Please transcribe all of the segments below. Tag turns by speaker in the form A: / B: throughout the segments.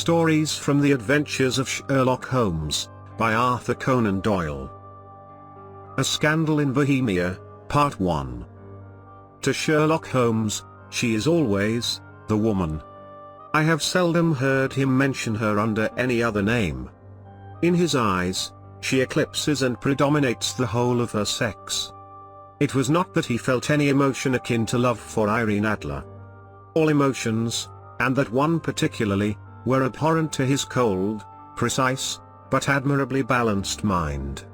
A: Stories from the Adventures of Sherlock Holmes, by Arthur Conan Doyle. A Scandal in Bohemia, Part 1. To Sherlock Holmes, she is always the woman. I have seldom heard him mention her under any other name. In his eyes, she eclipses and predominates the whole of her sex. It was not that he felt any emotion akin to love for Irene Adler. All emotions, and that one particularly, were abhorrent to his cold, precise, but admirably balanced mind.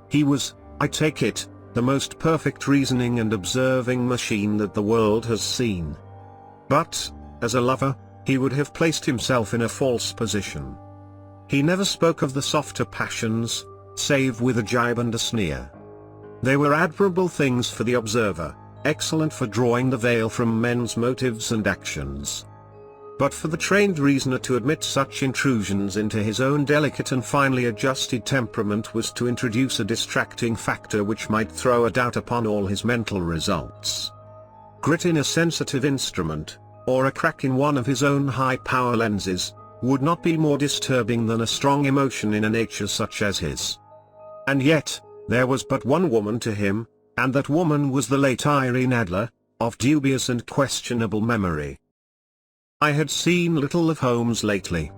A: He was, I take it, the most perfect reasoning and observing machine that the world has seen. But, as a lover, he would have placed himself in a false position. He never spoke of the softer passions, save with a jibe and a sneer. They were admirable things for the observer, excellent for drawing the veil from men's motives and actions. But for the trained reasoner to admit such intrusions into his own delicate and finely adjusted temperament was to introduce a distracting factor which might throw a doubt upon all his mental results. Grit in a sensitive instrument, or a crack in one of his own high-power lenses, would not be more disturbing than a strong emotion in a nature such as his. And yet, there was but one woman to him, and that woman was the late Irene Adler, of dubious and questionable memory. I had seen little of Holmes lately.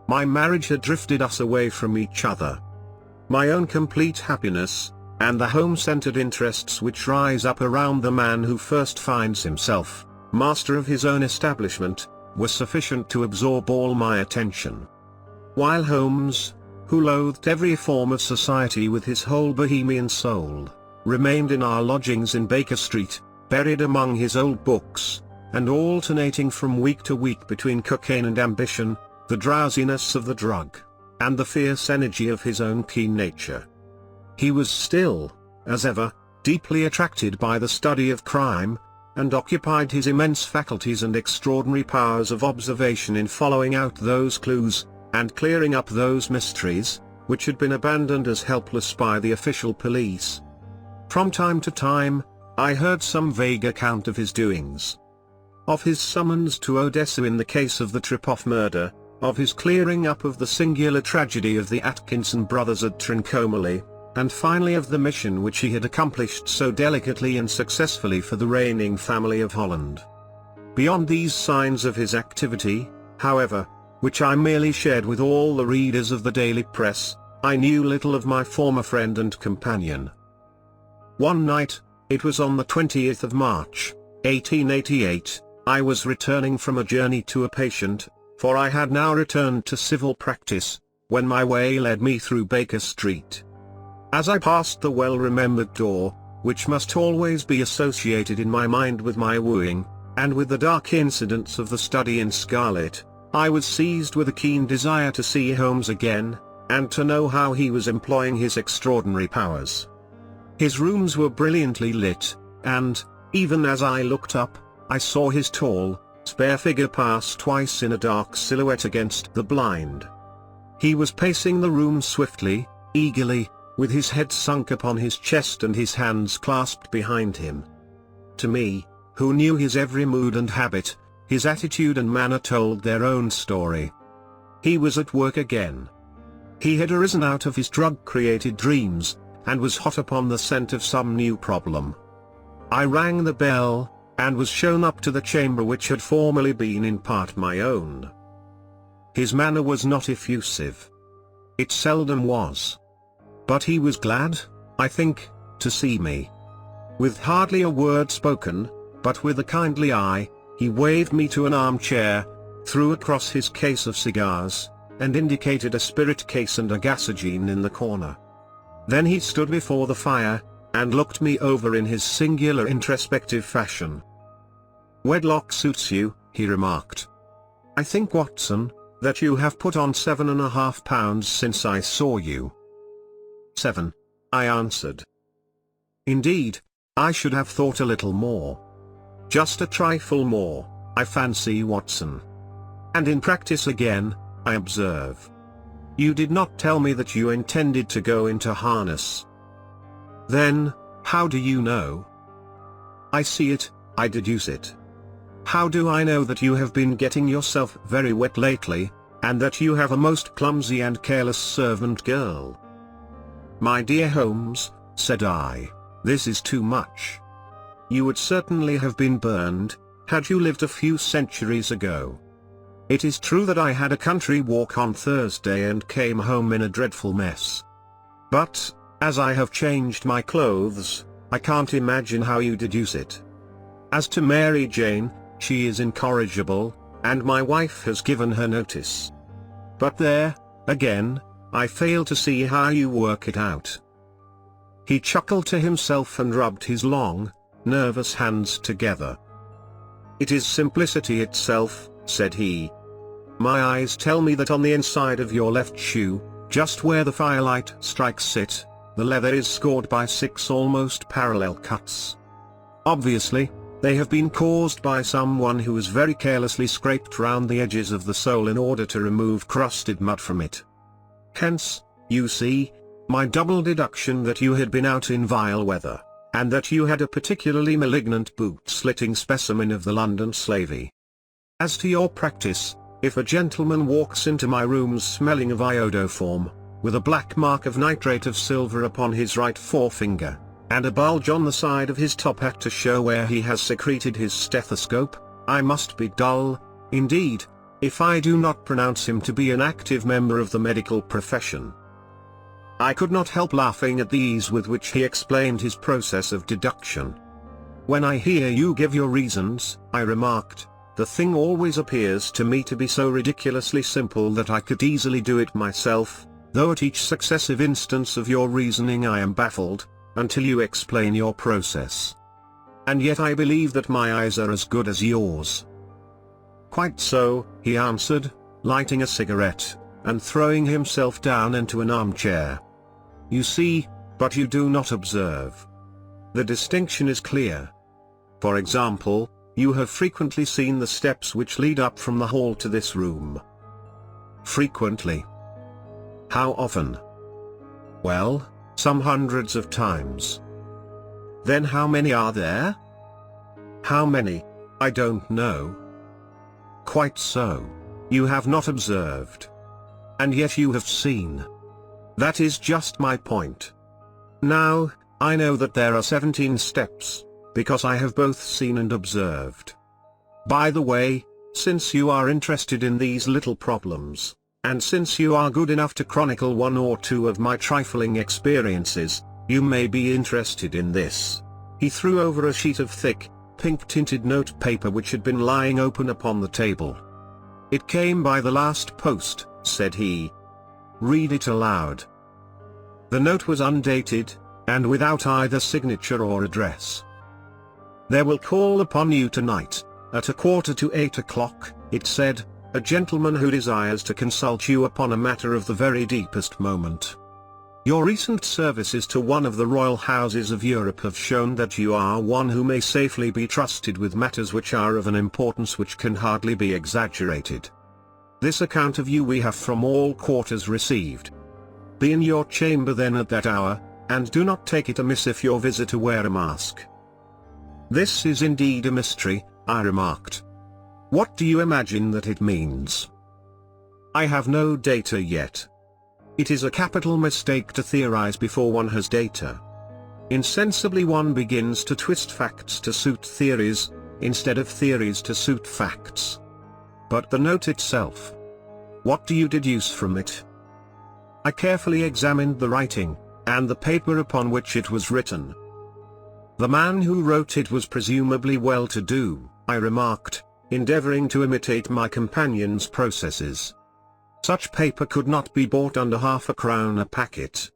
A: My marriage had drifted us away from each other. My own complete happiness, and the home-centered interests which rise up around the man who first finds himself master of his own establishment, were sufficient to absorb all my attention. While Holmes, who loathed every form of society with his whole Bohemian soul, remained in our lodgings in Baker Street, buried among his old books, and alternating from week to week between cocaine and ambition, the drowsiness of the drug, and the fierce energy of his own keen nature. He was still, as ever, deeply attracted by the study of crime, and occupied his immense faculties and extraordinary powers of observation in following out those clues, and clearing up those mysteries, which had been abandoned as helpless by the official police. From time to time, I heard some vague account of his doings. Of his summons to Odessa in the case of the Trip-Off murder, of his clearing up of the singular tragedy of the Atkinson brothers at Trincomalee, and finally of the mission which he had accomplished so delicately and successfully for the reigning family of Holland. Beyond these signs of his activity, however, which I merely shared with all the readers of the daily press, I knew little of my former friend and companion. One night, it was on the 20th of March, 1888, I was returning from a journey to a patient, for I had now returned to civil practice, when my way led me through Baker Street. As I passed the well-remembered door, which must always be associated in my mind with my wooing, and with the dark incidents of the study in scarlet, I was seized with a keen desire to see Holmes again, and to know how he was employing his extraordinary powers. His rooms were brilliantly lit, and, even as I looked up, I saw his tall, spare figure pass twice in a dark silhouette against the blind. He was pacing the room swiftly, eagerly, with his head sunk upon his chest and his hands clasped behind him. To me, who knew his every mood and habit, his attitude and manner told their own story. He was at work again. He had arisen out of his drug-created dreams, and was hot upon the scent of some new problem. I rang the bell, and was shown up to the chamber which had formerly been in part my own. His manner was not effusive. It seldom was. But he was glad, I think, to see me. With hardly a word spoken, but with a kindly eye, he waved me to an armchair, threw across his case of cigars, and indicated a spirit case and a gasogene in the corner. Then he stood before the fire, and looked me over in his singular introspective fashion. "Wedlock suits you," he remarked. "I think, Watson, that you have put on 7.5 pounds since I saw you." 7, I answered. "Indeed, I should have thought a little more. Just a trifle more, I fancy, Watson. And in practice again, I observe. You did not tell me that you intended to go into harness." "Then, how do you know?" "I see it, I deduce it. How do I know that you have been getting yourself very wet lately, and that you have a most clumsy and careless servant girl." "My dear Holmes," said I, "this is too much. You would certainly have been burned, had you lived a few centuries ago. It is true that I had a country walk on Thursday and came home in a dreadful mess. But, as I have changed my clothes, I can't imagine how you deduce it. As to Mary Jane, she is incorrigible, and my wife has given her notice. But there, again, I fail to see how you work it out." He chuckled to himself and rubbed his long, nervous hands together. "It is simplicity itself," said he. "My eyes tell me that on the inside of your left shoe, just where the firelight strikes it, the leather is scored by 6 almost parallel cuts. Obviously, they have been caused by someone who has very carelessly scraped round the edges of the sole in order to remove crusted mud from it. Hence, you see, my double deduction that you had been out in vile weather, and that you had a particularly malignant boot-slitting specimen of the London slavey. As to your practice, if a gentleman walks into my rooms smelling of iodoform, with a black mark of nitrate of silver upon his right forefinger, and a bulge on the side of his top hat to show where he has secreted his stethoscope, I must be dull, indeed, if I do not pronounce him to be an active member of the medical profession." I could not help laughing at the ease with which he explained his process of deduction. "When I hear you give your reasons," I remarked, "the thing always appears to me to be so ridiculously simple that I could easily do it myself, though at each successive instance of your reasoning I am baffled, until you explain your process. And yet I believe that my eyes are as good as yours." "Quite so," he answered, lighting a cigarette, and throwing himself down into an armchair. "You see, but you do not observe. The distinction is clear. For example, you have frequently seen the steps which lead up from the hall to this room." "Frequently." "How often?" "Well, some hundreds of times." "Then how many are there?" "How many? I don't know." "Quite so. You have not observed. And yet you have seen. That is just my point. Now, I know that there are 17 steps, because I have both seen and observed. By the way, since you are interested in these little problems, and since you are good enough to chronicle 1 or 2 of my trifling experiences, you may be interested in this." He threw over a sheet of thick, pink-tinted note paper which had been lying open upon the table. "It came by the last post," said he. "Read it aloud." The note was undated, and without either signature or address. "There will call upon you tonight, at 7:45, it said, "a gentleman who desires to consult you upon a matter of the very deepest moment. Your recent services to one of the royal houses of Europe have shown that you are one who may safely be trusted with matters which are of an importance which can hardly be exaggerated. This account of you we have from all quarters received. Be in your chamber then at that hour, and do not take it amiss if your visitor wear a mask." "This is indeed a mystery," I remarked. "What do you imagine that it means?" "I have no data yet. It is a capital mistake to theorize before one has data. Insensibly one begins to twist facts to suit theories, instead of theories to suit facts. But the note itself. What do you deduce from it?" I carefully examined the writing, and the paper upon which it was written. "The man who wrote it was presumably well-to-do," I remarked, endeavoring to imitate my companion's processes. "Such paper could not be bought under £0.50 a packet.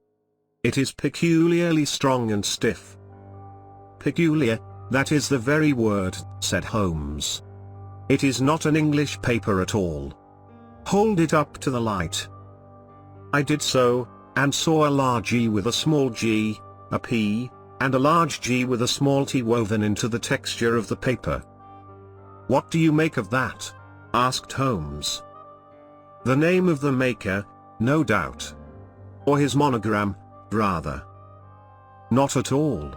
A: It is peculiarly strong and stiff." "Peculiar, that is the very word," said Holmes. "It is not an English paper at all. Hold it up to the light." I did so, and saw a large E with a small g, a P, and a large G with a small t woven into the texture of the paper. "What do you make of that?" asked Holmes. "The name of the maker, no doubt. Or his monogram, rather." "Not at all.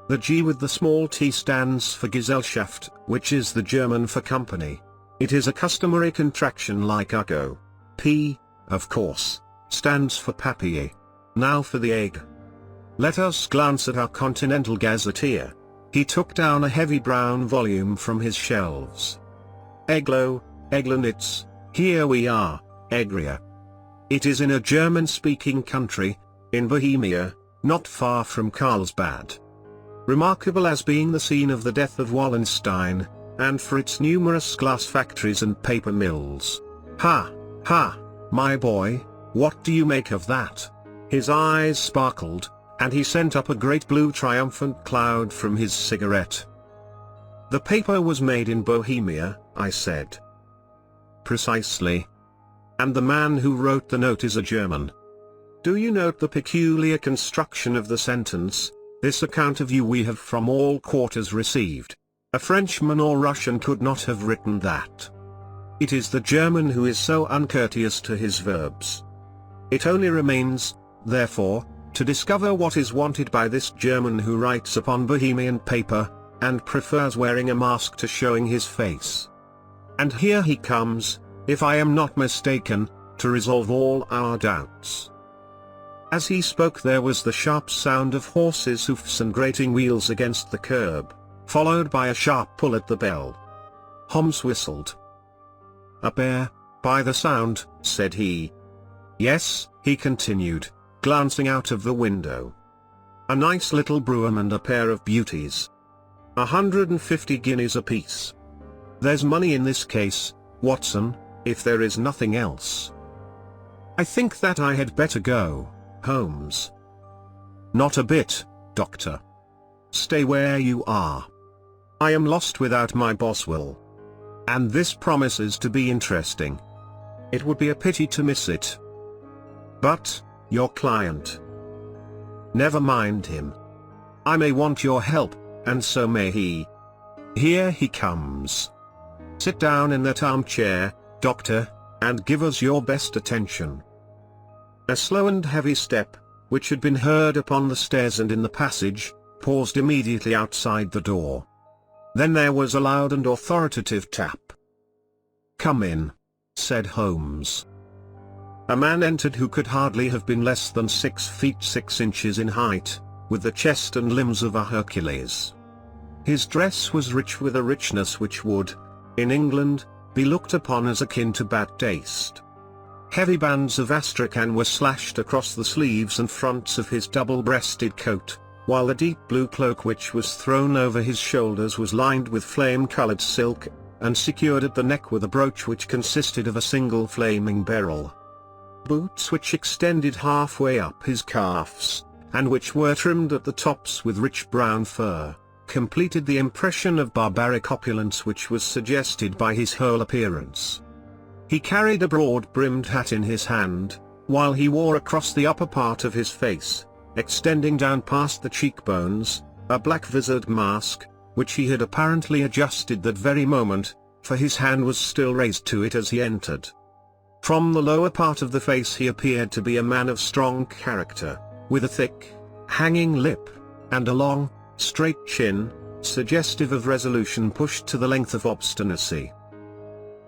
A: The G with the small t stands for Gesellschaft, which is the German for company. It is a customary contraction like UGO. P, of course, stands for papier. Now for the egg. Let us glance at our Continental Gazetteer. He took down a heavy brown volume from his shelves. Eglo, Eglanitz, here we are, Egria. It is in a German-speaking country, in Bohemia, not far from Carlsbad. Remarkable as being the scene of the death of Wallenstein, and for its numerous glass factories and paper mills. Ha, ha, my boy, what do you make of that? His eyes sparkled, and he sent up a great blue triumphant cloud from his cigarette. The paper was made in Bohemia, I said. Precisely. And the man who wrote the note is a German. Do you note the peculiar construction of the sentence? This account of you we have from all quarters received. A Frenchman or Russian could not have written that. It is the German who is so uncourteous to his verbs. It only remains, therefore, to discover what is wanted by this German who writes upon Bohemian paper, and prefers wearing a mask to showing his face. And here he comes, if I am not mistaken, to resolve all our doubts. As he spoke there was the sharp sound of horses' hoofs and grating wheels against the curb, followed by a sharp pull at the bell. Holmes whistled. Up there, by the sound, said he. Yes, he continued, glancing out of the window. A nice little brougham and a pair of beauties. 150 guineas apiece. There's money in this case, Watson, if there is nothing else. I think that I had better go, Holmes. Not a bit, Doctor. Stay where you are. I am lost without my Boswell. And this promises to be interesting. It would be a pity to miss it. But, your client. Never mind him. I may want your help, and so may he. Here he comes. Sit down in that armchair, Doctor, and give us your best attention. A slow and heavy step, which had been heard upon the stairs and in the passage, paused immediately outside the door. Then there was a loud and authoritative tap. Come in, said Holmes. A man entered who could hardly have been less than 6 feet 6 inches in height, with the chest and limbs of a Hercules. His dress was rich with a richness which would, in England, be looked upon as akin to bad taste. Heavy bands of astrakhan were slashed across the sleeves and fronts of his double-breasted coat, while the deep blue cloak which was thrown over his shoulders was lined with flame-colored silk, and secured at the neck with a brooch which consisted of a single flaming beryl. Boots which extended halfway up his calves, and which were trimmed at the tops with rich brown fur, completed the impression of barbaric opulence which was suggested by his whole appearance. He carried a broad-brimmed hat in his hand, while he wore across the upper part of his face, extending down past the cheekbones, a black-visored mask, which he had apparently adjusted that very moment, for his hand was still raised to it as he entered. From the lower part of the face he appeared to be a man of strong character, with a thick, hanging lip, and a long, straight chin, suggestive of resolution pushed to the length of obstinacy.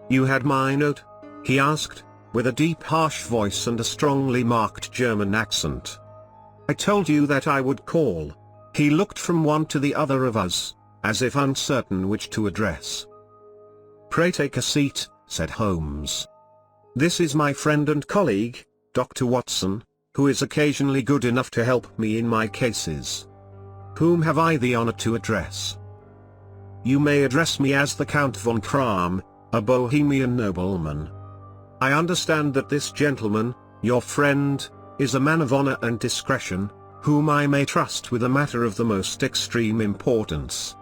A: You had my note? He asked, with a deep harsh voice and a strongly marked German accent. I told you that I would call. He looked from one to the other of us, as if uncertain which to address. Pray take a seat, said Holmes. This is my friend and colleague, Dr. Watson, who is occasionally good enough to help me in my cases. Whom have I the honor to address? You may address me as the Count von Kram, a Bohemian nobleman. I understand that this gentleman, your friend, is a man of honor and discretion, whom I may trust with a matter of the most extreme importance.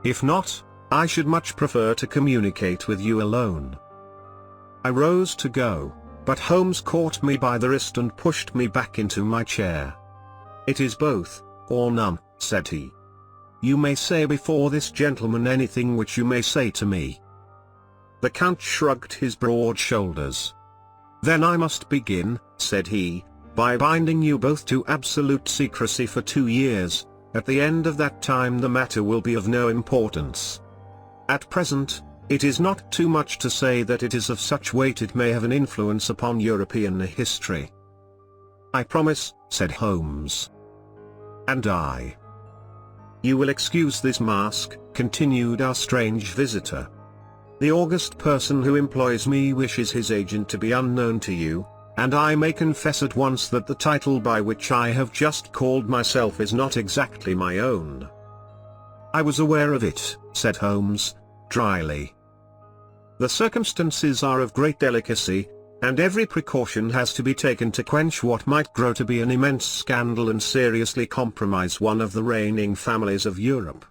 A: If not, I should much prefer to communicate with you alone. I rose to go, but Holmes caught me by the wrist and pushed me back into my chair. It is both, or none, said he. You may say before this gentleman anything which you may say to me. The Count shrugged his broad shoulders. Then I must begin, said he, by binding you both to absolute secrecy for 2 years. At the end of that time the matter will be of no importance. At present, It is not too much to say that it is of such weight it may have an influence upon European history. I promise, said Holmes. And I. You will excuse this mask, continued our strange visitor. The august person who employs me wishes his agent to be unknown to you, and I may confess at once that the title by which I have just called myself is not exactly my own. I was aware of it, said Holmes, dryly. The circumstances are of great delicacy, and every precaution has to be taken to quench what might grow to be an immense scandal and seriously compromise one of the reigning families of Europe.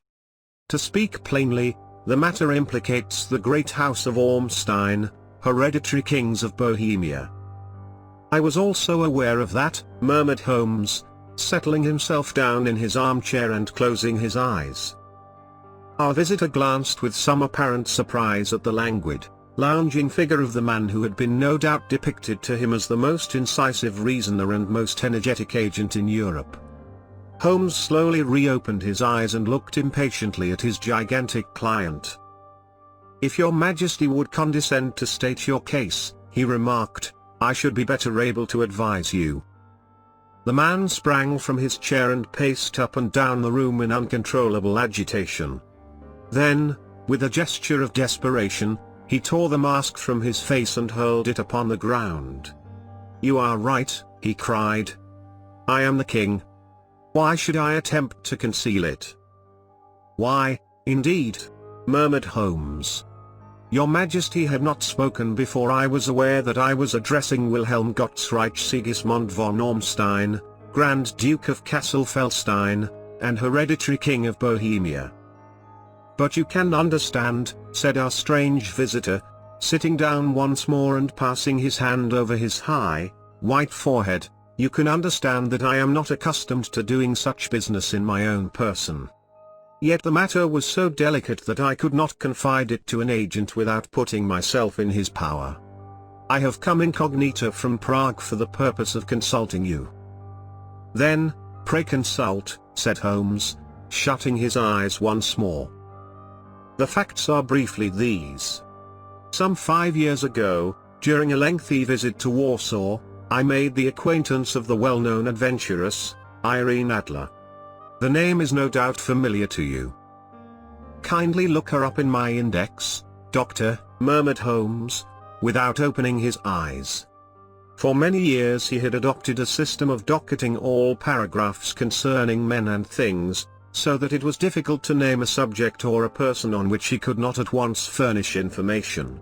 A: To speak plainly, the matter implicates the great house of Ormstein, hereditary kings of Bohemia. I was also aware of that, murmured Holmes, settling himself down in his armchair and closing his eyes. Our visitor glanced with some apparent surprise at the languid, lounging figure of the man who had been no doubt depicted to him as the most incisive reasoner and most energetic agent in Europe. Holmes slowly reopened his eyes and looked impatiently at his gigantic client. If your Majesty would condescend to state your case, he remarked, I should be better able to advise you. The man sprang from his chair and paced up and down the room in uncontrollable agitation. Then, with a gesture of desperation, he tore the mask from his face and hurled it upon the ground. You are right, he cried. I am the king. Why should I attempt to conceal it? Why, indeed, murmured Holmes. Your Majesty had not spoken before I was aware that I was addressing Wilhelm Gottsreich Sigismund von Ormstein, Grand Duke of Kassel-Felstein, and hereditary King of Bohemia. But you can understand, said our strange visitor, sitting down once more and passing his hand over his high, white forehead, you can understand that I am not accustomed to doing such business in my own person. Yet the matter was so delicate that I could not confide it to an agent without putting myself in his power. I have come incognito from Prague for the purpose of consulting you. Then, pray consult, said Holmes, shutting his eyes once more. The facts are briefly these. Some 5 years ago, during a lengthy visit to Warsaw, I made the acquaintance of the well-known adventuress, Irene Adler. The name is no doubt familiar to you. Kindly look her up in my index, Doctor, murmured Holmes, without opening his eyes. For many years he had adopted a system of docketing all paragraphs concerning men and things, so that it was difficult to name a subject or a person on which he could not at once furnish information.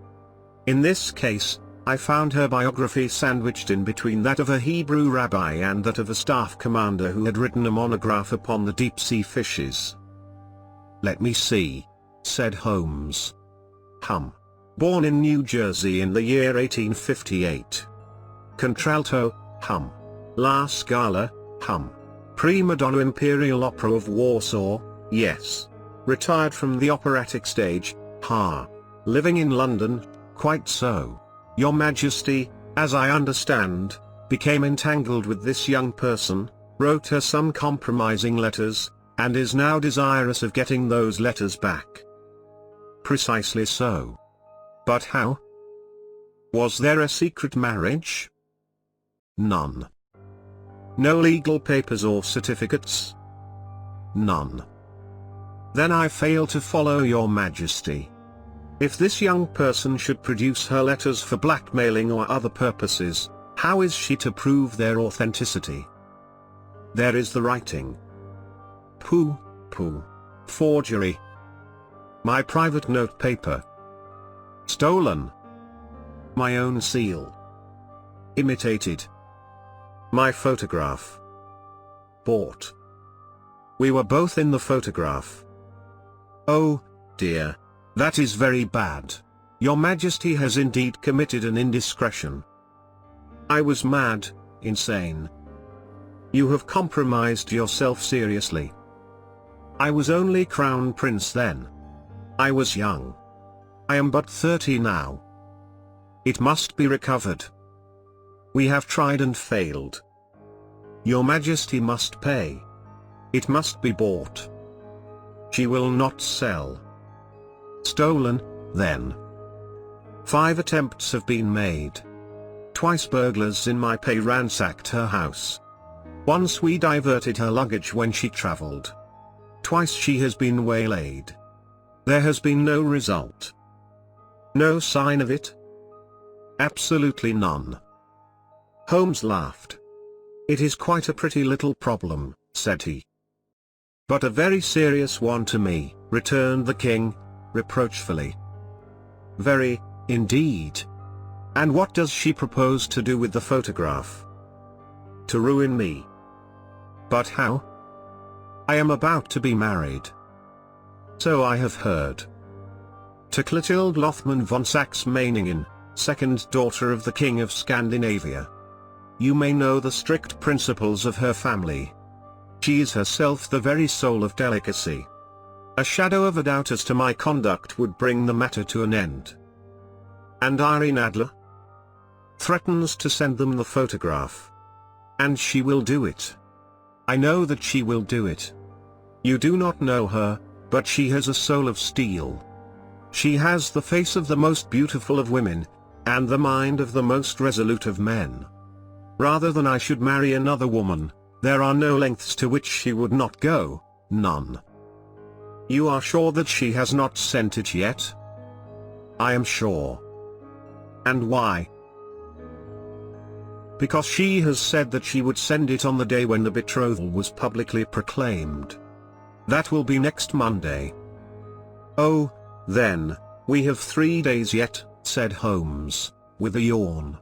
A: In this case, I found her biography sandwiched in between that of a Hebrew rabbi and that of a staff commander who had written a monograph upon the deep-sea fishes. Let me see, said Holmes. Born in New Jersey in the year 1858. Contralto, La Scala, Prima donna Imperial Opera of Warsaw, yes. Retired from the operatic stage, Living in London, quite so. Your Majesty, as I understand, became entangled with this young person, wrote her some compromising letters, and is now desirous of getting those letters back. Precisely so. But how? Was there a secret marriage? None. No legal papers or certificates? None. Then I fail to follow your Majesty. If this young person should produce her letters for blackmailing or other purposes, how is she to prove their authenticity? There is the writing. Pooh. Forgery. My private note paper. Stolen. My own seal. Imitated. My photograph. Bought. We were both in the photograph. Oh, dear. That is very bad. Your Majesty has indeed committed an indiscretion. I was mad, insane. You have compromised yourself seriously. I was only Crown Prince then. I was young. I am but 30 now. It must be recovered. We have tried and failed. Your Majesty must pay. It must be bought. She will not sell. Stolen, then. 5 attempts have been made. Twice burglars in my pay ransacked her house. Once we diverted her luggage when she traveled. Twice she has been waylaid. There has been no result. No sign of it? Absolutely none. Holmes laughed. It is quite a pretty little problem, said he. But a very serious one to me, returned the king, reproachfully. Very, indeed. And what does she propose to do with the photograph? To ruin me. But how? I am about to be married. So I have heard. To Clotilde Lothman von Saxe-Meiningen, second daughter of the King of Scandinavia. You may know the strict principles of her family. She is herself the very soul of delicacy. A shadow of a doubt as to my conduct would bring the matter to an end. And Irene Adler? Threatens to send them the photograph. And she will do it. I know that she will do it. You do not know her, but she has a soul of steel. She has the face of the most beautiful of women, and the mind of the most resolute of men. Rather than I should marry another woman, there are no lengths to which she would not go, none. You are sure that she has not sent it yet? I am sure. And why? Because she has said that she would send it on the day when the betrothal was publicly proclaimed. That will be next Monday. Oh, then, we have 3 days yet, said Holmes, with a yawn.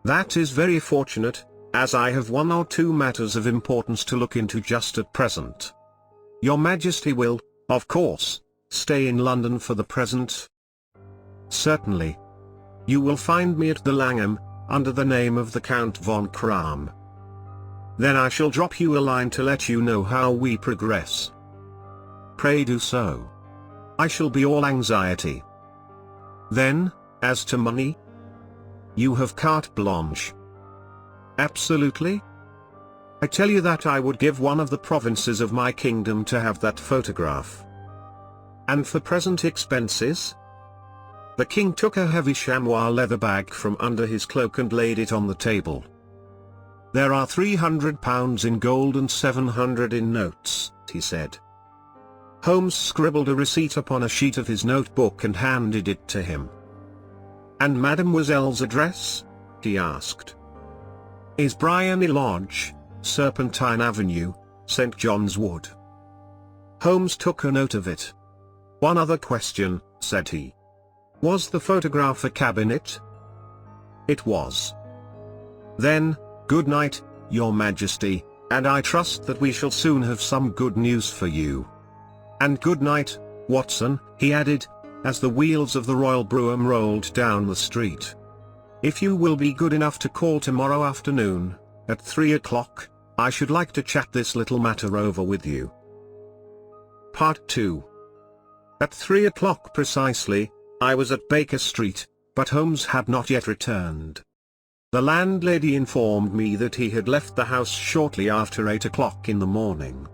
A: That is very fortunate, as I have 1 or 2 matters of importance to look into just at present. Your Majesty will, of course, stay in London for the present? Certainly. You will find me at the Langham, under the name of the Count von Kram. Then I shall drop you a line to let you know how we progress. Pray do so. I shall be all anxiety. Then, as to money? You have carte blanche. Absolutely? I tell you that I would give one of the provinces of my kingdom to have that photograph. And for present expenses? The king took a heavy chamois leather bag from under his cloak and laid it on the table. There are £300 in gold and 700 in notes, he said. Holmes scribbled a receipt upon a sheet of his notebook and handed it to him. And Mademoiselle's address? He asked. Is Briony Lodge, Serpentine Avenue, St. John's Wood. Holmes took a note of it. One other question, said he. Was the photograph a cabinet? It was. Then, good night, Your Majesty, and I trust that we shall soon have some good news for you. And good night, Watson, he added, as the wheels of the royal brougham rolled down the street. If you will be good enough to call tomorrow afternoon, at 3 o'clock, I should like to chat this little matter over with you. Part 2. At 3 o'clock precisely, I was at Baker Street, but Holmes had not yet returned. The landlady informed me that he had left the house shortly after 8 o'clock in the morning.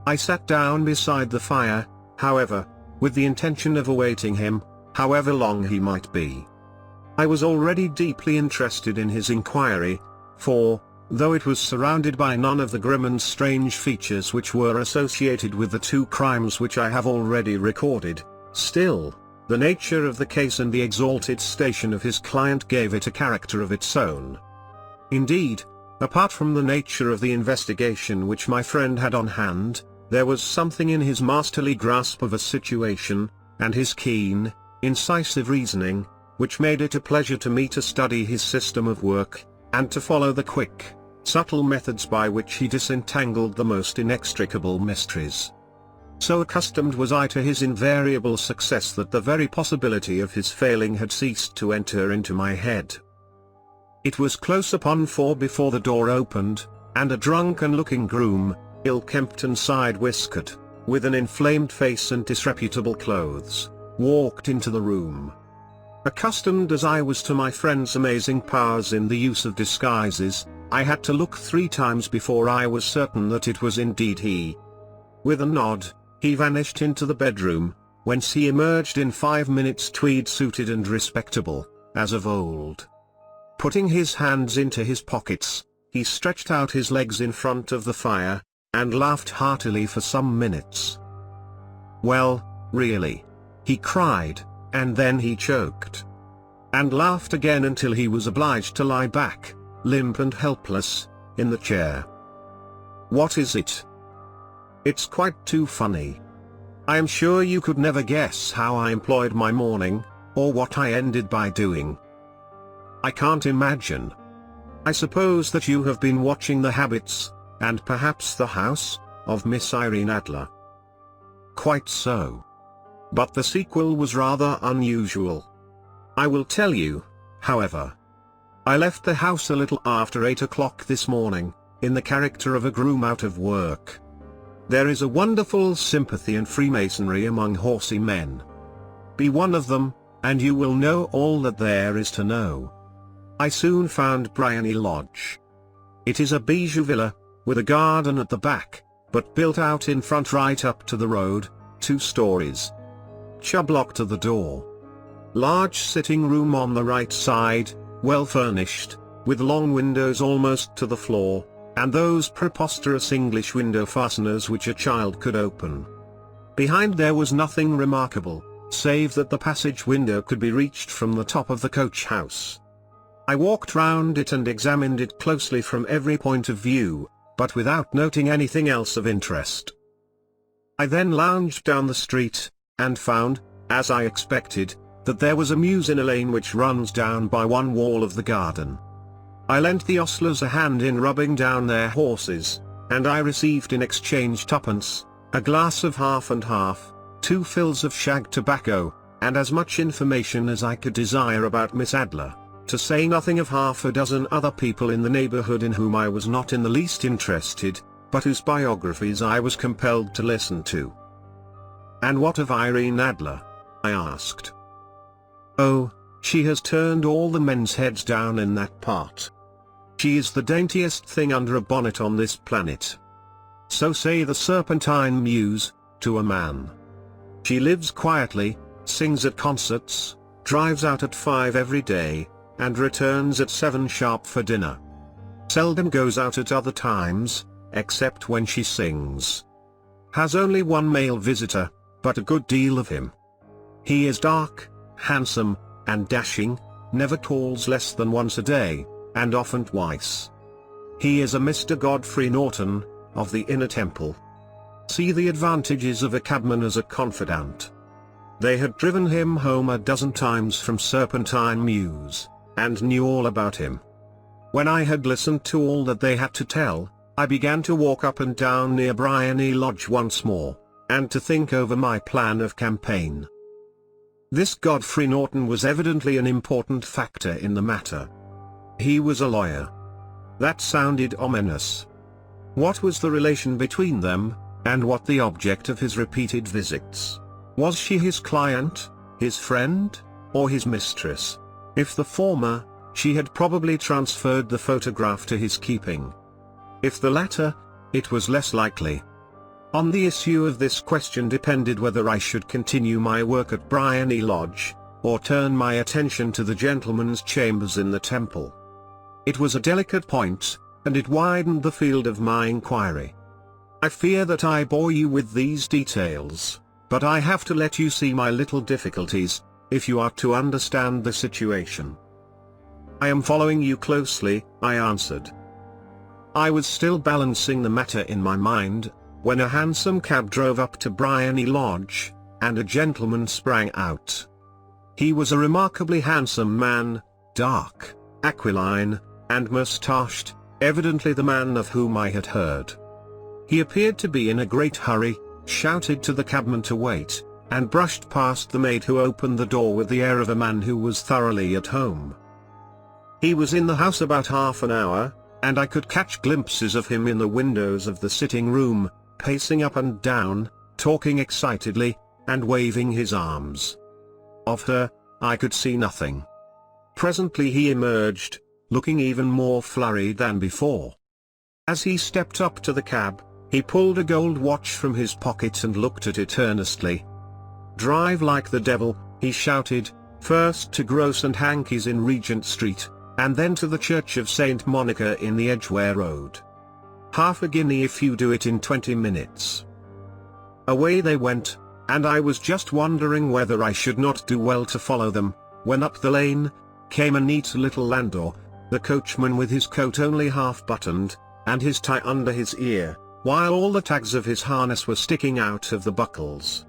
A: I sat down beside the fire, however, with the intention of awaiting him, however long he might be. I was already deeply interested in his inquiry, for, though it was surrounded by none of the grim and strange features which were associated with the 2 crimes which I have already recorded, still, the nature of the case and the exalted station of his client gave it a character of its own. Indeed, apart from the nature of the investigation which my friend had on hand, there was something in his masterly grasp of a situation, and his keen, incisive reasoning, which made it a pleasure to me to study his system of work, and to follow the quick, subtle methods by which he disentangled the most inextricable mysteries. So accustomed was I to his invariable success that the very possibility of his failing had ceased to enter into my head. It was close upon 4 before the door opened, and a drunken-looking groom, ill-kempt and side-whiskered, with an inflamed face and disreputable clothes, walked into the room. Accustomed as I was to my friend's amazing powers in the use of disguises, I had to look 3 times before I was certain that it was indeed he. With a nod, he vanished into the bedroom, whence he emerged in 5 minutes tweed-suited and respectable, as of old. Putting his hands into his pockets, he stretched out his legs in front of the fire, and laughed heartily for some minutes. "Well, really," he cried, and then he choked. And laughed again until he was obliged to lie back, limp and helpless, in the chair. "What is it?" "It's quite too funny. I am sure you could never guess how I employed my morning, or what I ended by doing." "I can't imagine. I suppose that you have been watching the habits, and perhaps the house, of Miss Irene Adler." "Quite so. But the sequel was rather unusual. I will tell you, however. I left the house a little after 8 o'clock this morning, in the character of a groom out of work. There is a wonderful sympathy and freemasonry among horsey men. Be one of them, and you will know all that there is to know. I soon found Briony Lodge. It is a bijou villa, with a garden at the back, but built out in front right up to the road, 2 stories. Chubb lock to the door. Large sitting room on the right side, well furnished, with long windows almost to the floor, and those preposterous English window fasteners which a child could open. Behind there was nothing remarkable, save that the passage window could be reached from the top of the coach house. I walked round it and examined it closely from every point of view, but without noting anything else of interest. I then lounged down the street, and found, as I expected, that there was a mews in a lane which runs down by one wall of the garden. I lent the ostlers a hand in rubbing down their horses, and I received in exchange 2d, a glass of half and half, 2 fills of shag tobacco, and as much information as I could desire about Miss Adler, to say nothing of half a dozen other people in the neighborhood in whom I was not in the least interested, but whose biographies I was compelled to listen to. "And what of Irene Adler?" I asked. "Oh, she has turned all the men's heads down in that part. She is the daintiest thing under a bonnet on this planet. So say the Serpentine Mews, to a man. She lives quietly, sings at concerts, drives out at 5 every day, and returns at 7 sharp for dinner. Seldom goes out at other times, except when she sings. Has only one male visitor, but a good deal of him. He is dark, handsome, and dashing, never calls less than once a day, and often twice. He is a Mr. Godfrey Norton, of the Inner Temple. See the advantages of a cabman as a confidant. They had driven him home a dozen times from Serpentine Mews, and knew all about him. When I had listened to all that they had to tell, I began to walk up and down near Briony Lodge once more, and to think over my plan of campaign. This Godfrey Norton was evidently an important factor in the matter. He was a lawyer. That sounded ominous. What was the relation between them, and what the object of his repeated visits? Was she his client, his friend, or his mistress? If the former, she had probably transferred the photograph to his keeping. If the latter, it was less likely. On the issue of this question depended whether I should continue my work at Briony Lodge, or turn my attention to the gentleman's chambers in the Temple. It was a delicate point, and it widened the field of my inquiry. I fear that I bore you with these details, but I have to let you see my little difficulties, if you are to understand the situation. "I am following you closely," I answered. I was still balancing the matter in my mind, when a hansom cab drove up to Briony Lodge, and a gentleman sprang out. He was a remarkably handsome man, dark, aquiline, and moustached, evidently the man of whom I had heard. He appeared to be in a great hurry, shouted to the cabman to wait, and brushed past the maid who opened the door with the air of a man who was thoroughly at home. He was in the house about half an hour, and I could catch glimpses of him in the windows of the sitting room, pacing up and down, talking excitedly, and waving his arms. Of her, I could see nothing. Presently he emerged, looking even more flurried than before. As he stepped up to the cab, he pulled a gold watch from his pocket and looked at it earnestly. "Drive like the devil," he shouted, "first to Gross and Hankey's in Regent Street, and then to the Church of St. Monica in the Edgware Road. Half a guinea if you do it in 20 minutes. Away they went, and I was just wondering whether I should not do well to follow them, when up the lane came a neat little landau, the coachman with his coat only half buttoned, and his tie under his ear, while all the tags of his harness were sticking out of the buckles.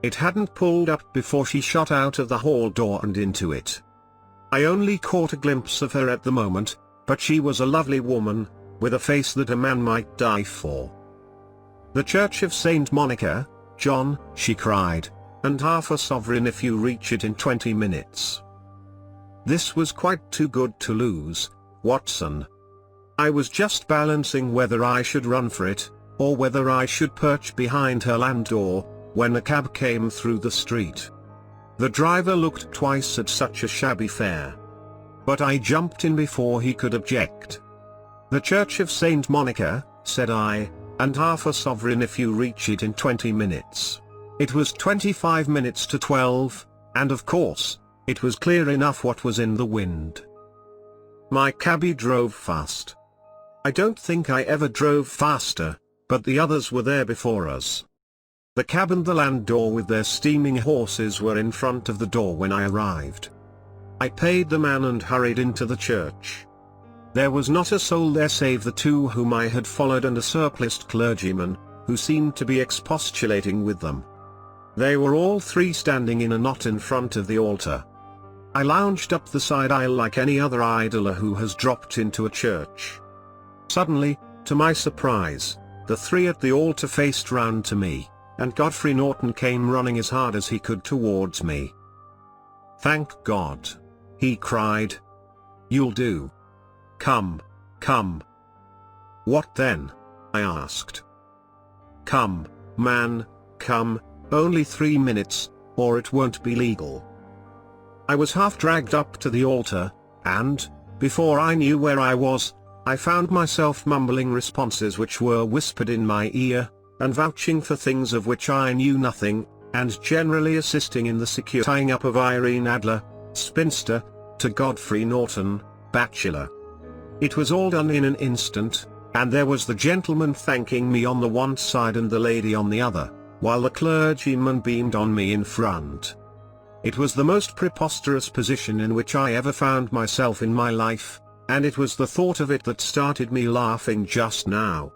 A: It hadn't pulled up before she shot out of the hall door and into it. I only caught a glimpse of her at the moment, but she was a lovely woman, with a face that a man might die for. "The Church of St. Monica, John," she cried, "and half a sovereign if you reach it in 20 minutes. This was quite too good to lose, Watson. I was just balancing whether I should run for it, or whether I should perch behind her landau, when a cab came through the street. The driver looked twice at such a shabby fare. But I jumped in before he could object. "The Church of St. Monica," said I, "and half a sovereign if you reach it in 20 minutes. It was 25 minutes to 12, and of course, it was clear enough what was in the wind. My cabby drove fast. I don't think I ever drove faster, but the others were there before us. The cab and the landau with their steaming horses were in front of the door when I arrived. I paid the man and hurried into the church. There was not a soul there save the two whom I had followed and a surpliced clergyman, who seemed to be expostulating with them. They were all three standing in a knot in front of the altar. I lounged up the side aisle like any other idler who has dropped into a church. Suddenly, to my surprise, the three at the altar faced round to me, and Godfrey Norton came running as hard as he could towards me. "Thank God!" he cried. "You'll do. Come, come." "What then?" I asked. "Come, man, come, only 3 minutes, or it won't be legal." I was half dragged up to the altar, and, before I knew where I was, I found myself mumbling responses which were whispered in my ear, and vouching for things of which I knew nothing, and generally assisting in the secure tying up of Irene Adler, spinster, to Godfrey Norton, bachelor. It was all done in an instant, and there was the gentleman thanking me on the one side and the lady on the other, while the clergyman beamed on me in front. It was the most preposterous position in which I ever found myself in my life, and it was the thought of it that started me laughing just now.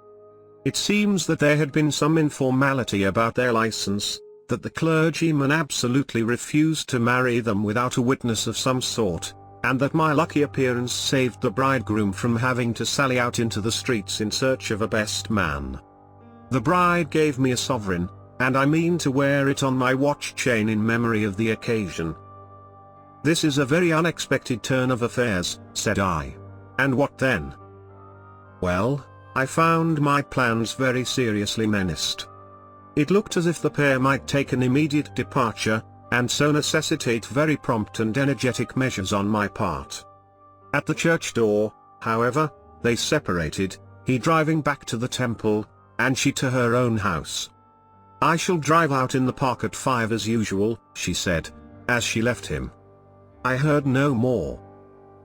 A: It seems that there had been some informality about their license, that the clergyman absolutely refused to marry them without a witness of some sort, and that my lucky appearance saved the bridegroom from having to sally out into the streets in search of a best man. The bride gave me a sovereign, and I mean to wear it on my watch chain in memory of the occasion. "This is a very unexpected turn of affairs," said I. "And what then?" "Well, I found my plans very seriously menaced. It looked as if the pair might take an immediate departure, and so necessitate very prompt and energetic measures on my part. At the church door, however, they separated, he driving back to the temple, and she to her own house. "I shall drive out in the park at 5 as usual," she said, as she left him. I heard no more.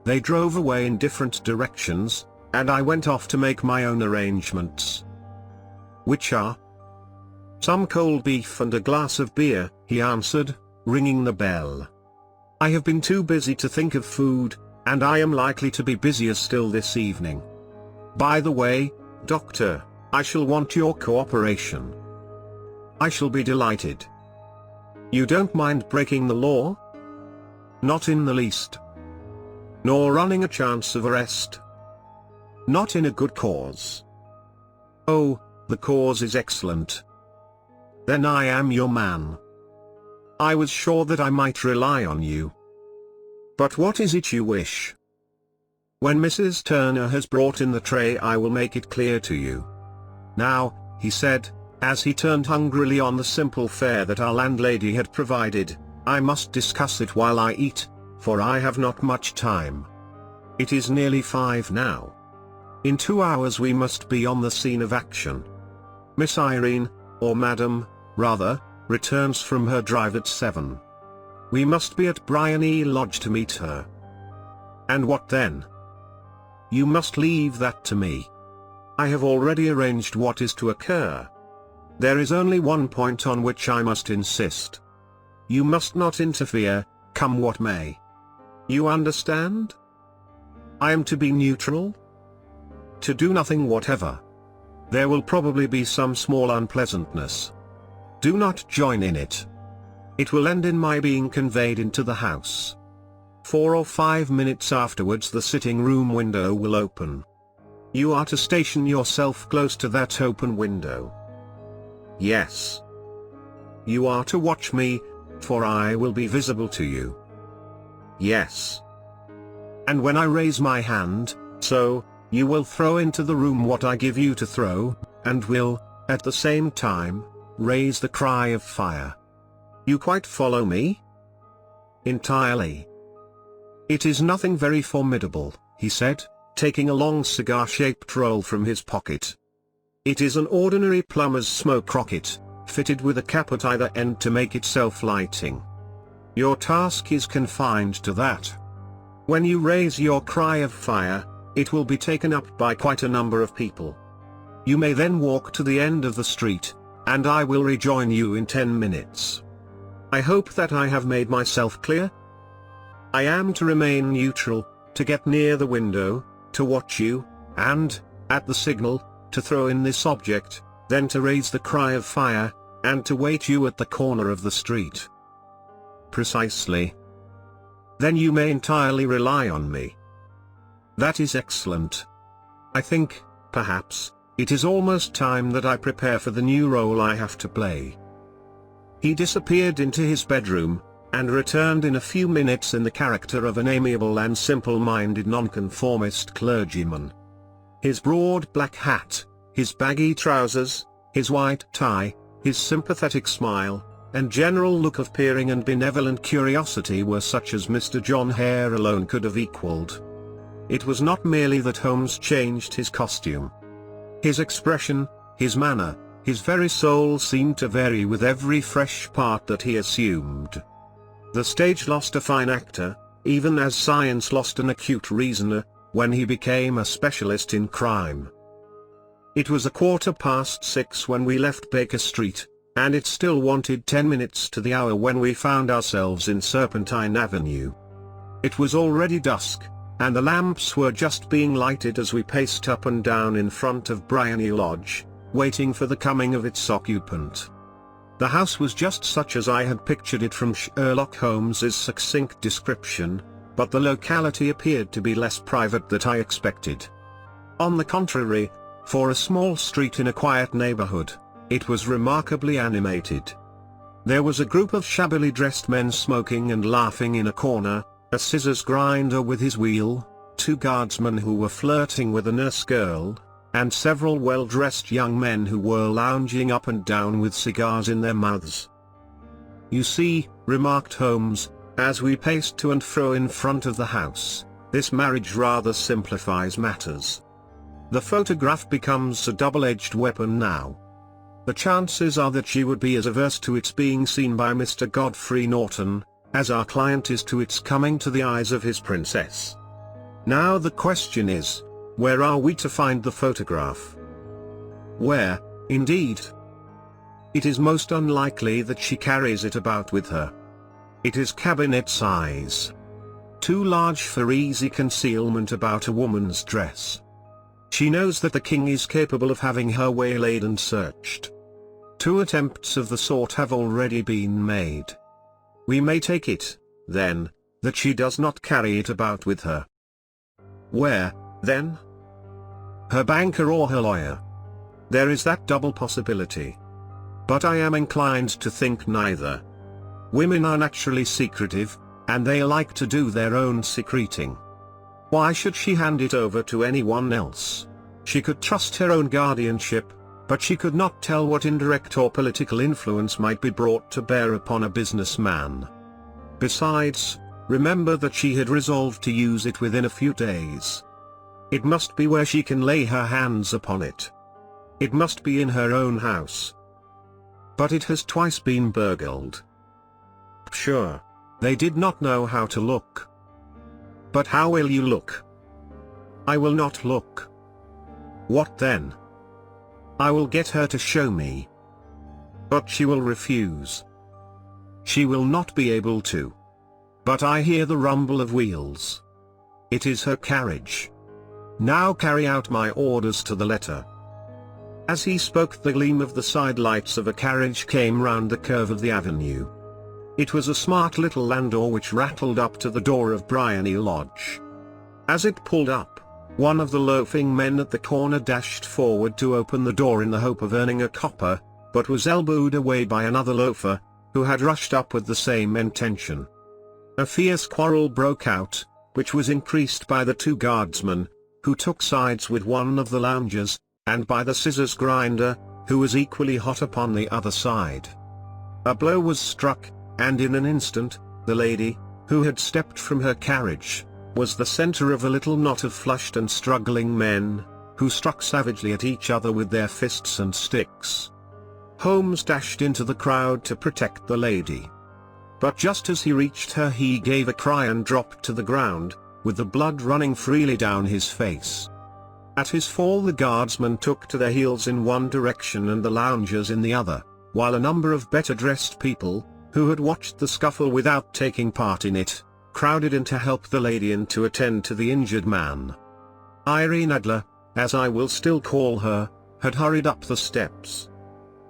A: They drove away in different directions, and I went off to make my own arrangements. "Which are?" "Some cold beef and a glass of beer," he answered, ringing the bell. "I have been too busy to think of food, and I am likely to be busier still this evening. By the way, Doctor, I shall want your cooperation." "I shall be delighted." "You don't mind breaking the law?" "Not in the least." "Nor running a chance of arrest?" "Not in a good cause." "Oh, the cause is excellent. Then I am your man. I was sure that I might rely on you. But what is it you wish?" "When Mrs. Turner has brought in the tray I will make it clear to you. Now," he said, as he turned hungrily on the simple fare that our landlady had provided, "I must discuss it while I eat, for I have not much time. It is nearly 5 now. In 2 hours we must be on the scene of action. Miss Irene, or Madam, rather, returns from her drive at 7. We must be at Bryony Lodge to meet her. And what then? You must leave that to me. I have already arranged what is to occur. There is only one point on which I must insist. You must not interfere, come what may. You understand? I am to be neutral? To do nothing whatever. There will probably be some small unpleasantness. Do not join in it. It will end in my being conveyed into the house. 4 or 5 minutes afterwards the sitting room window will open. You are to station yourself close to that open window. Yes. You are to watch me, for I will be visible to you. Yes. And when I raise my hand, so, you will throw into the room what I give you to throw, and will, at the same time, raise the cry of fire. You quite follow me? Entirely. It is nothing very formidable, he said, taking a long cigar-shaped roll from his pocket. It is an ordinary plumber's smoke rocket, fitted with a cap at either end to make it self-lighting. Your task is confined to that. When you raise your cry of fire, it will be taken up by quite a number of people. You may then walk to the end of the street, and I will rejoin you in 10 minutes. I hope that I have made myself clear. I am to remain neutral, to get near the window, to watch you, and, at the signal, to throw in this object, then to raise the cry of fire, and to wait you at the corner of the street. Precisely. Then you may entirely rely on me. That is excellent. I think, perhaps, it is almost time that I prepare for the new role I have to play. He disappeared into his bedroom, and returned in a few minutes in the character of an amiable and simple-minded nonconformist clergyman. His broad black hat, his baggy trousers, his white tie, his sympathetic smile, and general look of peering and benevolent curiosity were such as Mr. John Hare alone could have equalled. It was not merely that Holmes changed his costume. His expression, his manner, his very soul seemed to vary with every fresh part that he assumed. The stage lost a fine actor, even as science lost an acute reasoner, when he became a specialist in crime. It was 6:15 when we left Baker Street, and it still wanted 10 minutes to the hour when we found ourselves in Serpentine Avenue. It was already dusk, and the lamps were just being lighted as we paced up and down in front of Bryony Lodge, waiting for the coming of its occupant. The house was just such as I had pictured it from Sherlock Holmes's succinct description, but the locality appeared to be less private than I expected. On the contrary, for a small street in a quiet neighborhood, it was remarkably animated. There was a group of shabbily dressed men smoking and laughing in a corner, a scissors grinder with his wheel, 2 guardsmen who were flirting with a nurse girl, and several well-dressed young men who were lounging up and down with cigars in their mouths. You see, remarked Holmes, as we paced to and fro in front of the house, this marriage rather simplifies matters. The photograph becomes a double-edged weapon now. The chances are that she would be as averse to its being seen by Mr. Godfrey Norton, as our client is to its coming to the eyes of his princess. Now the question is, where are we to find the photograph? Where, indeed? It is most unlikely that she carries it about with her. It is cabinet size. Too large for easy concealment about a woman's dress. She knows that the king is capable of having her waylaid and searched. 2 attempts of the sort have already been made. We may take it, then, that she does not carry it about with her. Where, then? Her banker or her lawyer. There is that double possibility. But I am inclined to think neither. Women are naturally secretive, and they like to do their own secreting. Why should she hand it over to anyone else? She could trust her own guardianship, but she could not tell what indirect or political influence might be brought to bear upon a businessman. Besides, remember that she had resolved to use it within a few days. It must be where she can lay her hands upon it. It must be in her own house. But it has twice been burgled. Sure. They did not know how to look. But how will you look? I will not look. What then? I will get her to show me. But she will refuse. She will not be able to. But I hear the rumble of wheels. It is her carriage. Now carry out my orders to the letter. As he spoke, the gleam of the side lights of a carriage came round the curve of the avenue. It was a smart little landau which rattled up to the door of Bryony Lodge. As it pulled up, one of the loafing men at the corner dashed forward to open the door in the hope of earning a copper, but was elbowed away by another loafer, who had rushed up with the same intention. A fierce quarrel broke out, which was increased by the two guardsmen, who took sides with one of the loungers, and by the scissors grinder, who was equally hot upon the other side. A blow was struck, and in an instant, the lady, who had stepped from her carriage, was the center of a little knot of flushed and struggling men, who struck savagely at each other with their fists and sticks. Holmes dashed into the crowd to protect the lady. But just as he reached her, he gave a cry and dropped to the ground, with the blood running freely down his face. At his fall, the guardsmen took to their heels in one direction and the loungers in the other, while a number of better-dressed people, who had watched the scuffle without taking part in it, crowded in to help the lady and to attend to the injured man. Irene Adler, as I will still call her, had hurried up the steps.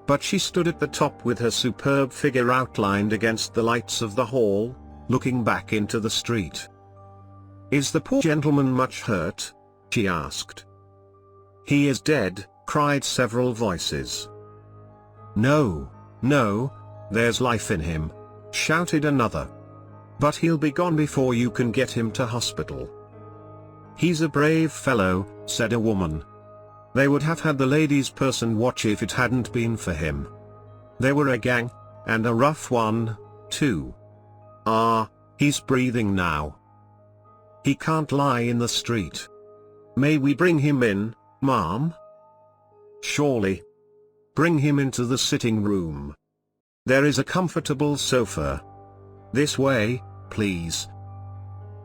A: But she stood at the top with her superb figure outlined against the lights of the hall, looking back into the street. "Is the poor gentleman much hurt?" she asked. "He is dead," cried several voices. "No, no, there's life in him," shouted another. "But he'll be gone before you can get him to hospital." "He's a brave fellow," said a woman. "They would have had the lady's person watch if it hadn't been for him. They were a gang, and a rough one, too. Ah, he's breathing now. He can't lie in the street. May we bring him in, ma'am?" "Surely. Bring him into the sitting room. There is a comfortable sofa. This way, please."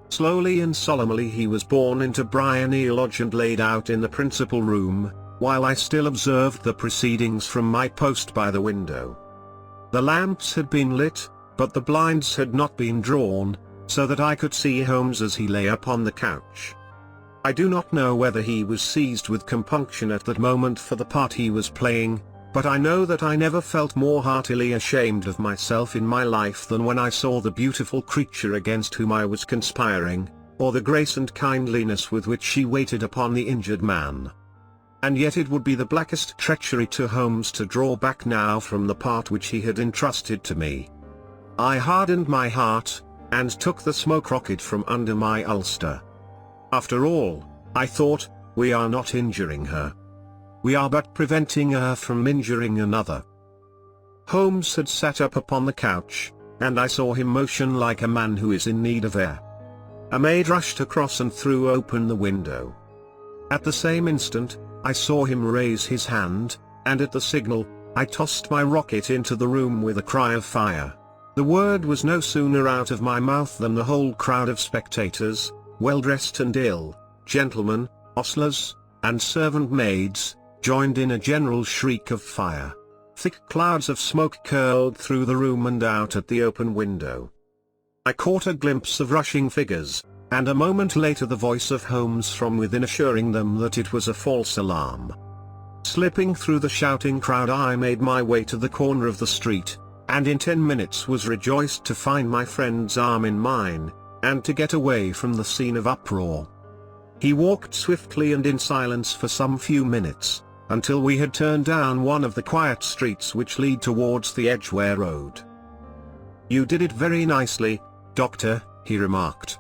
A: Slowly and solemnly he was borne into Bryony Lodge and laid out in the principal room, while I still observed the proceedings from my post by the window. The lamps had been lit, but the blinds had not been drawn, so that I could see Holmes as he lay upon the couch. I do not know whether he was seized with compunction at that moment for the part he was playing, but I know that I never felt more heartily ashamed of myself in my life than when I saw the beautiful creature against whom I was conspiring, or the grace and kindliness with which she waited upon the injured man. And yet it would be the blackest treachery to Holmes to draw back now from the part which he had entrusted to me. I hardened my heart, and took the smoke rocket from under my ulster. After all, I thought, we are not injuring her. We are but preventing her from injuring another. Holmes had sat up upon the couch, and I saw him motion like a man who is in need of air. A maid rushed across and threw open the window. At the same instant, I saw him raise his hand, and at the signal, I tossed my rocket into the room with a cry of fire. The word was no sooner out of my mouth than the whole crowd of spectators, well-dressed and ill, gentlemen, ostlers, and servant maids, joined in a general shriek of fire. Thick clouds of smoke curled through the room and out at the open window. I caught a glimpse of rushing figures, and a moment later the voice of Holmes from within assuring them that it was a false alarm. Slipping through the shouting crowd, I made my way to the corner of the street, and in 10 minutes was rejoiced to find my friend's arm in mine, and to get away from the scene of uproar. He walked swiftly and in silence for some few minutes, until we had turned down one of the quiet streets which lead towards the Edgware Road. "You did it very nicely, Doctor," he remarked.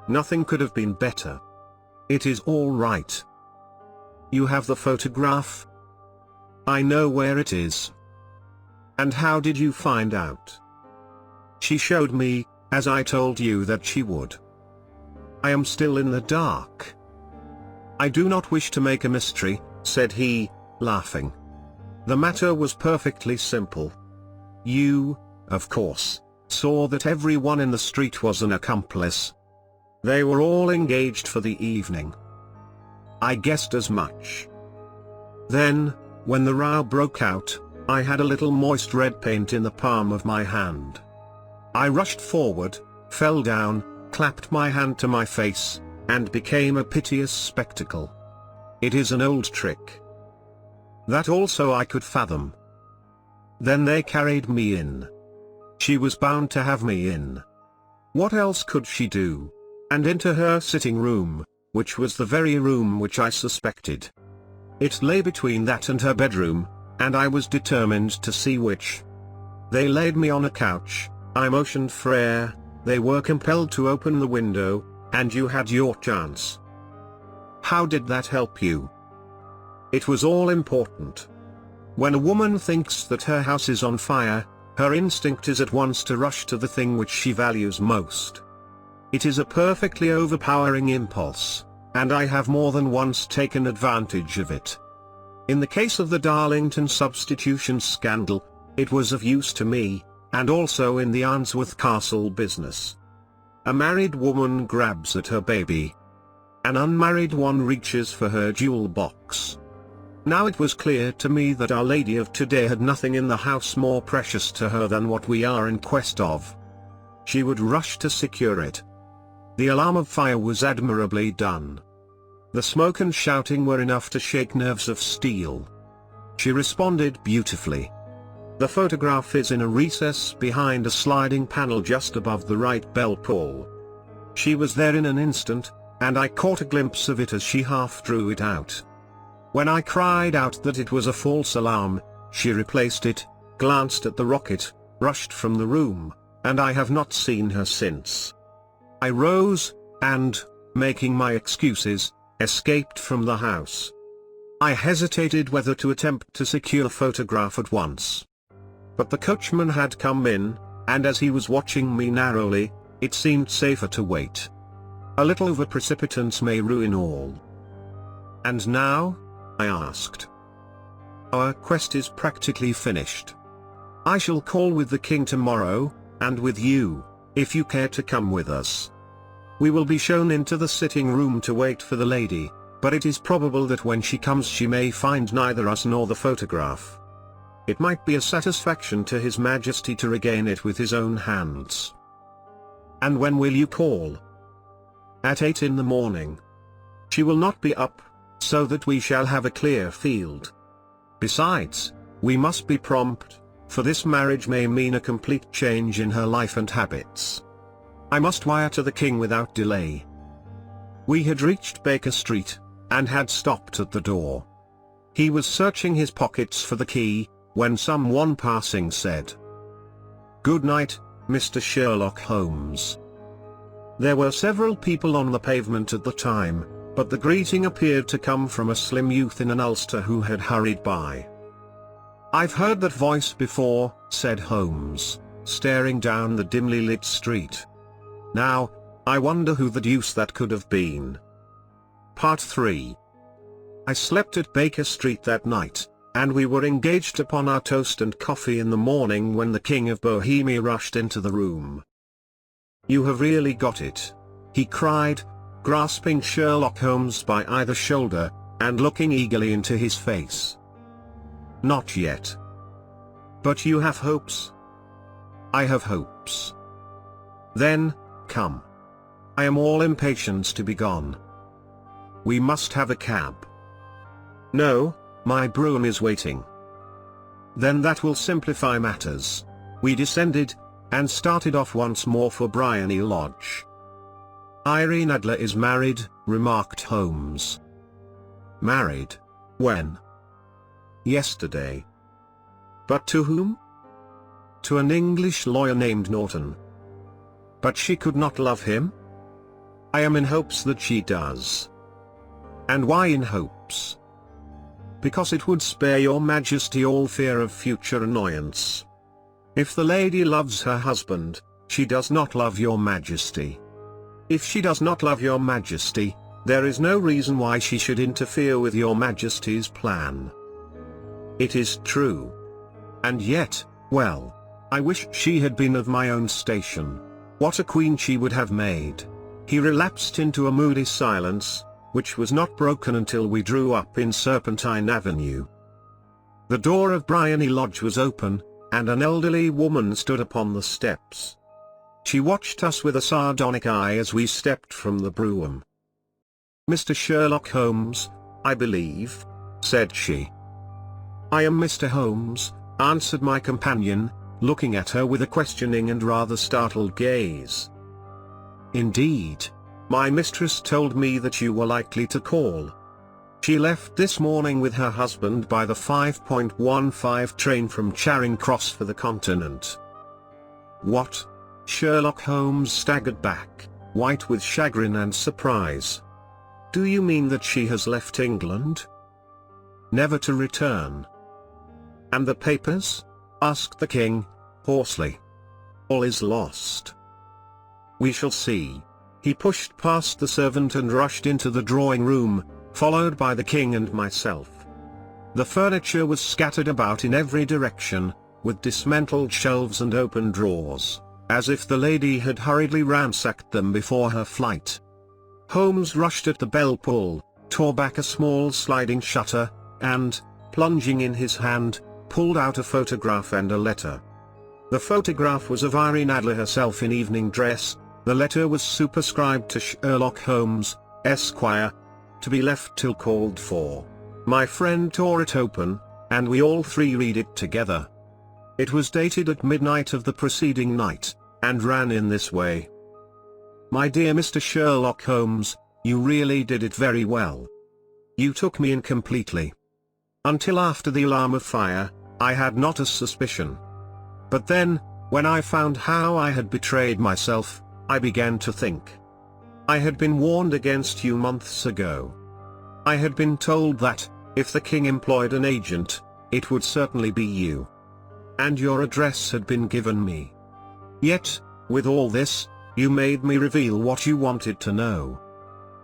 A: "Nothing could have been better. It is all right. You have the photograph?" "I know where it is." "And how did you find out?" "She showed me, as I told you that she would." "I am still in the dark." "I do not wish to make a mystery," said he, laughing. The matter was perfectly simple. You, of course, saw that everyone in the street was an accomplice. They were all engaged for the evening. I guessed as much. Then, when the row broke out, I had a little moist red paint in the palm of my hand. I rushed forward, fell down, clapped my hand to my face, and became a piteous spectacle. It is an old trick. That also I could fathom. Then they carried me in. She was bound to have me in. What else could she do? And into her sitting room, which was the very room which I suspected. It lay between that and her bedroom, and I was determined to see which. They laid me on a couch, I motioned for air, they were compelled to open the window, and you had your chance. How did that help you? It was all important. When a woman thinks that her house is on fire, her instinct is at once to rush to the thing which she values most. It is a perfectly overpowering impulse, and I have more than once taken advantage of it. In the case of the Darlington substitution scandal, it was of use to me, and also in the Arnsworth Castle business. A married woman grabs at her baby. An unmarried one reaches for her jewel box. Now it was clear to me that Our Lady of today had nothing in the house more precious to her than what we are in quest of. She would rush to secure it. The alarm of fire was admirably done. The smoke and shouting were enough to shake nerves of steel. She responded beautifully. The photograph is in a recess behind a sliding panel just above the right bell pull. She was there in an instant, and I caught a glimpse of it as she half drew it out. When I cried out that it was a false alarm, she replaced it, glanced at the rocket, rushed from the room, and I have not seen her since. I rose, and, making my excuses, escaped from the house. I hesitated whether to attempt to secure the photograph at once. But the coachman had come in, and as he was watching me narrowly, it seemed safer to wait. A little over-precipitance may ruin all. And now? I asked. Our quest is practically finished. I shall call with the king tomorrow, and with you, if you care to come with us. We will be shown into the sitting room to wait for the lady, but it is probable that when she comes she may find neither us nor the photograph. It might be a satisfaction to His Majesty to regain it with his own hands. And when will you call? At 8 in the morning. She will not be up, so that we shall have a clear field. Besides, we must be prompt, for this marriage may mean a complete change in her life and habits. I must wire to the king without delay. We had reached Baker Street, and had stopped at the door. He was searching his pockets for the key, when someone passing said, "Good night, Mr. Sherlock Holmes." There were several people on the pavement at the time, but the greeting appeared to come from a slim youth in an ulster who had hurried by. "I've heard that voice before," said Holmes, staring down the dimly lit street. "Now, I wonder who the deuce that could have been." Part 3. I slept at Baker Street that night, and we were engaged upon our toast and coffee in the morning when the King of Bohemia rushed into the room. "You have really got it," he cried, grasping Sherlock Holmes by either shoulder, and looking eagerly into his face. "Not yet." "But you have hopes?" "I have hopes." "Then, come. I am all impatience to be gone." "We must have a cab." "No, my brougham is waiting." "Then that will simplify matters." We descended, and started off once more for Briony Lodge. "Irene Adler is married," remarked Holmes. "Married? When?" "Yesterday." "But to whom?" "To an English lawyer named Norton." "But she could not love him?" "I am in hopes that she does." "And why in hopes?" "Because it would spare your Majesty all fear of future annoyance. If the lady loves her husband, she does not love your Majesty. If she does not love your Majesty, there is no reason why she should interfere with your Majesty's plan." it is true. And yet, well, I wish she had been of my own station. What a queen she would have made." He relapsed into a moody silence, which was not broken until we drew up in Serpentine Avenue. The door of Briony Lodge was open, and an elderly woman stood upon the steps. She watched us with a sardonic eye as we stepped from the brougham. "Mr. Sherlock Holmes, I believe," said she. "I am Mr. Holmes," answered my companion, looking at her with a questioning and rather startled gaze. "Indeed. My mistress told me that you were likely to call. She left this morning with her husband by the 5:15 train from Charing Cross for the Continent." "What?" Sherlock Holmes staggered back, white with chagrin and surprise. "Do you mean that she has left England? Never to return?" "And the papers?" asked the king, hoarsely. "All is lost." "We shall see." He pushed past the servant and rushed into the drawing room, followed by the king and myself. The furniture was scattered about in every direction, with dismantled shelves and open drawers, as if the lady had hurriedly ransacked them before her flight. Holmes rushed at the bell pull, tore back a small sliding shutter, and, plunging in his hand, pulled out a photograph and a letter. The photograph was of Irene Adler herself in evening dress. The letter was superscribed to Sherlock Holmes, Esquire, to be left till called for. My friend tore it open, and we all three read it together. It was dated at midnight of the preceding night, and ran in this way. "My dear Mr. Sherlock Holmes, you really did it very well. You took me in completely. Until after the alarm of fire, I had not a suspicion. But then, when I found how I had betrayed myself, I began to think. I had been warned against you months ago. I had been told that, if the king employed an agent, it would certainly be you. And your address had been given me. Yet, with all this, you made me reveal what you wanted to know.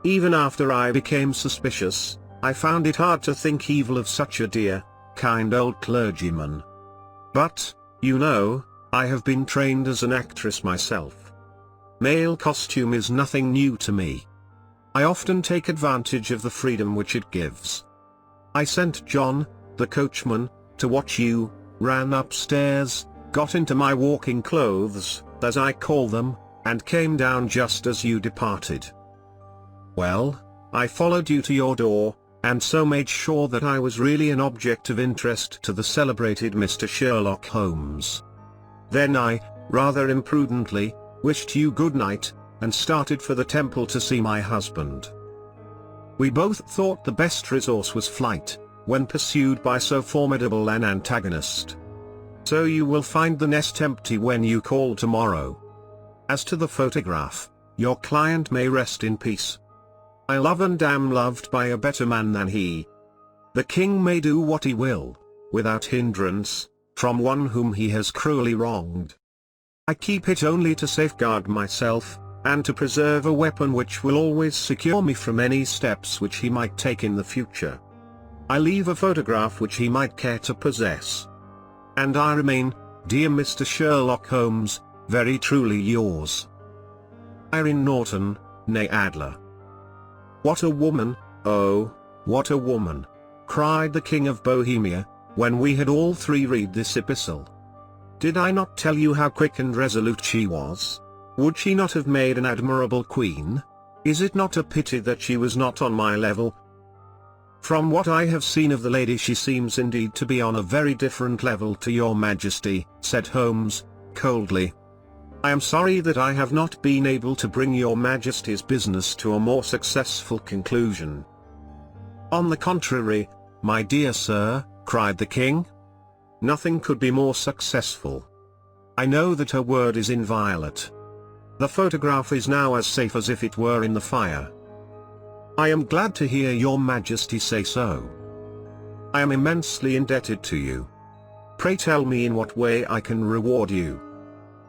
A: Even after I became suspicious, I found it hard to think evil of such a dear, kind old clergyman. But, you know, I have been trained as an actress myself. Male costume is nothing new to me. I often take advantage of the freedom which it gives. I sent John, the coachman, to watch you, ran upstairs, got into my walking clothes, as I call them, and came down just as you departed. Well, I followed you to your door, and so made sure that I was really an object of interest to the celebrated Mr. Sherlock Holmes. Then I, rather imprudently, wished you good night, and started for the temple to see my husband. We both thought the best resource was flight, when pursued by so formidable an antagonist. So you will find the nest empty when you call tomorrow. As to the photograph, your client may rest in peace. I love and am loved by a better man than he. The king may do what he will, without hindrance, from one whom he has cruelly wronged. I keep it only to safeguard myself, and to preserve a weapon which will always secure me from any steps which he might take in the future. I leave a photograph which he might care to possess. And I remain, dear Mr. Sherlock Holmes, very truly yours, Irene Norton, née Adler. What a woman, oh, what a woman, cried the King of Bohemia, when we had all three read this epistle. Did I not tell you how quick and resolute she was? Would she not have made an admirable queen? Is it not a pity that she was not on my level? From what I have seen of the lady, she seems indeed to be on a very different level to your Majesty, said Holmes, coldly. I am sorry that I have not been able to bring your Majesty's business to a more successful conclusion. On the contrary, my dear sir, cried the king. Nothing could be more successful. I know that her word is inviolate. The photograph is now as safe as if it were in the fire. I am glad to hear your Majesty say so. I am immensely indebted to you. Pray tell me in what way I can reward you.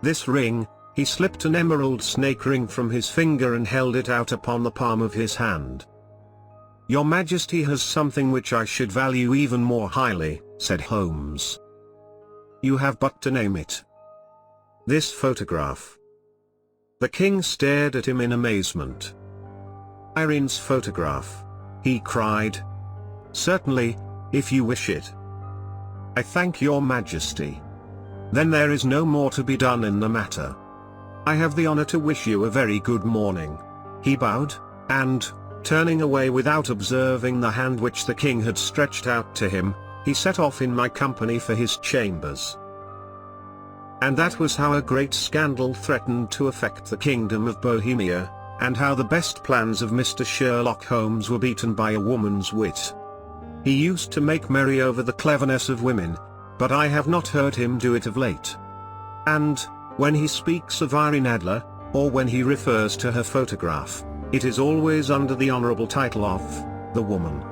A: This ring, he slipped an emerald snake ring from his finger and held it out upon the palm of his hand. "Your Majesty has something which I should value even more highly," said Holmes. "You have but to name it." "This photograph." The king stared at him in amazement. "Irene's photograph," he cried. "Certainly, if you wish it." "I thank your Majesty. Then there is no more to be done in the matter. I have the honor to wish you a very good morning." He bowed, and, turning away without observing the hand which the king had stretched out to him, he set off in my company for his chambers. And that was how a great scandal threatened to affect the kingdom of Bohemia, and how the best plans of Mr. Sherlock Holmes were beaten by a woman's wit. He used to make merry over the cleverness of women, but I have not heard him do it of late. And, when he speaks of Irene Adler, or when he refers to her photograph, it is always under the honorable title of, "the woman."